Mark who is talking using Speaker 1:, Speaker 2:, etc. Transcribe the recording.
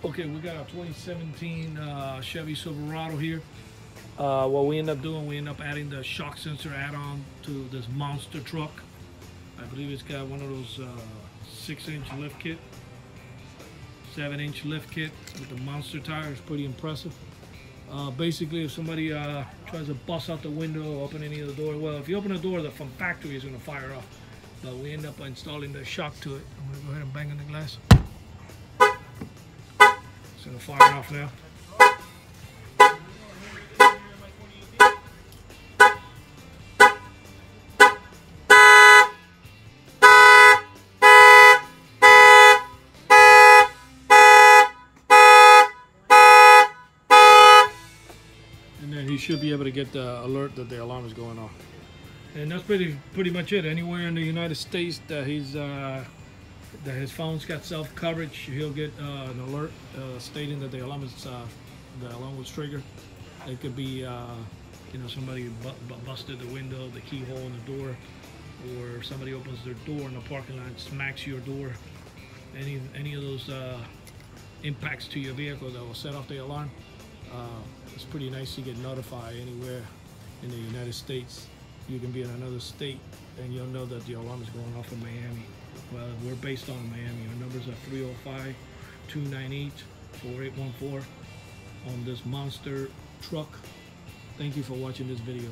Speaker 1: Okay, we got a 2017 Chevy Silverado here. What we end up doing, we end up adding the shock sensor add-on to this monster truck. I believe it's got one of those 6-inch lift kit, 7-inch lift kit with the monster tire. It's pretty impressive. Basically, if somebody tries to bust out the window, open any of the door, well, if you open the door from factory, it's going to fire off. But we end up installing the shock to it. I'm going to go ahead and bang on the glass. It's going to fire off now. And then he should be able to get the alert that the alarm is going off. And that's pretty much it. Anywhere in the United States that that his phone's got self coverage, he'll get an alert stating that the alarm was triggered. It could be you know, somebody busted the window, the keyhole in the door, or somebody opens their door in the parking lot, smacks your door. Any of those impacts to your vehicle that will set off the alarm. It's pretty nice to get notified anywhere in the United States. You can be in another state and you'll know that the alarm is going off in Miami. Well, we're based on Miami. Our numbers are 305-298-4814 on this monster truck. Thank you for watching this video.